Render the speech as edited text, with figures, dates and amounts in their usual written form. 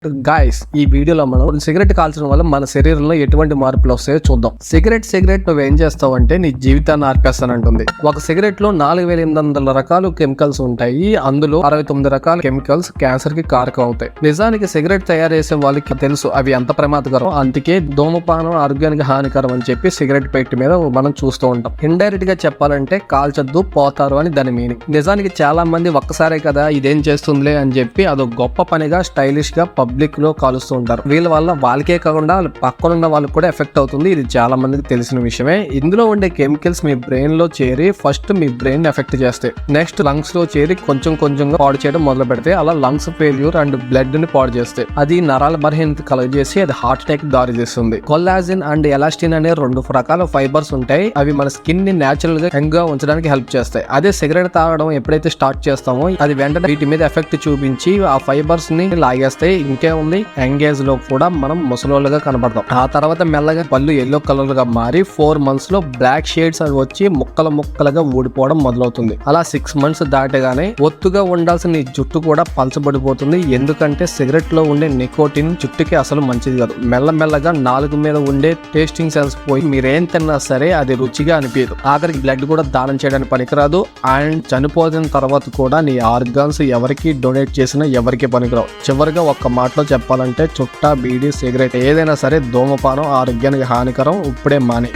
Guys, ఈ వీడియోలో మనం సిగరెట్ కాల్చడం వల్ల మన శరీరంలో ఎటువంటి మార్పులు వస్తాయో చూద్దాం. సిగరెట్ నువ్వేం చేస్తావంటే నీ జీవితాన్ని ఆర్పేస్తానంటుంది. ఒక సిగరెట్ లో 4800 రకాల కెమికల్స్ ఉంటాయి. అందులో 69 రకాల కెమికల్స్ క్యాన్సర్ కి కారకం అవుతాయి. నిజానికి సిగరెట్ తయారు చేసే వాళ్ళకి తెలుసు అవి ఎంత ప్రమాదకరం. అందుకే ధూమపానం ఆరోగ్యానికి హానికరం అని చెప్పి సిగరెట్ పెట్టి మీద మనం చూస్తూ ఉంటాం. ఇండైరెక్ట్ గా చెప్పాలంటే కాల్చొద్దు, పోతారు అని దాని మీనింగ్. నిజానికి చాలా మంది ఒక్కసారే కదా ఇదేం చేస్తుందిలే అని చెప్పి అదొక గొప్ప పనిగా స్టైలిష్ గా పబ్లిక్ లో కాలుస్తూ ఉంటారు. వీళ్ళ వల్ల వాళ్ళకే కాకుండా పక్కనున్న వాళ్ళకి కూడా ఎఫెక్ట్ అవుతుంది. ఇది చాలా మందికి తెలిసిన విషయమే. ఇందులో ఉండే కెమికల్స్ మీ బ్రెయిన్ లో చేరి ఫస్ట్ మీ బ్రెయిన్ ఎఫెక్ట్ చేస్తాయి. నెక్స్ట్ లంగ్స్ లో చేరి కొంచెంగా పాడు చేయడం మొదలు పెడితే అలా లంగ్స్ ఫెయిల్యూర్ అండ్ బ్లడ్ ని పాడు చేస్తాయి. అది నరాల బలహీనత కలుగజేసి అది హార్ట్ అటాక్ దారి చేస్తుంది. కొల్లాజిన్ అండ్ ఎలాస్టిన్ అనే 2 రకాల ఫైబర్స్ ఉంటాయి. అవి మన స్కిన్ ని నేచురల్ గా యంగ్ గా ఉంచడానికి హెల్ప్ చేస్తాయి. అదే సిగరెట్ తాగడం ఎప్పుడైతే స్టార్ట్ చేస్తామో అది వెంటనే వీటి మీద ఎఫెక్ట్ చూపించి ఆ ఫైబర్స్ ని లాగేస్తాయి. ఇంకే ఉంది, యంగేజ్ లో కూడా మనం ముసలోళ్ళుగా కనబడతాం. ఆ తర్వాత మెల్లగా పళ్ళు ఎల్లో కలర్ గా మారి 4 months లో బ్లాక్ షేడ్స్ అవి వచ్చి ముక్కలుగా ఊడిపోవడం మొదలవుతుంది. అలా 6 months దాటగానే ఒత్తుగా ఉండాల్సిన ఈ జుట్టు కూడా పలచబడిపోతుంది. ఎందుకంటే సిగరెట్ లో ఉండే నికోటిన్ జుట్టుకి అసలు మంచిది కాదు. మెల్లమెల్లగా నాలుగు మీద ఉండే టేస్టింగ్ సెన్స్ పోయి మీరేం తిన్నా సరే అది రుచిగా అనిపించదు. ఆఖరికి బ్లడ్ కూడా దానం చేయడానికి పనికిరాదు. అండ్ చనిపోయిన తర్వాత కూడా నీ ఆర్గాన్స్ ఎవరికి డొనేట్ చేసినా ఎవరికి పనికిరావు. చివరిగా ఒక్క మాటలో చెప్పాలంటే చుట్టా, బీడీ, సిగరెట్ ఏదైనా సరే ధూమపానం ఆరోగ్యానికి హానికరం. ఇప్పుడే మాని.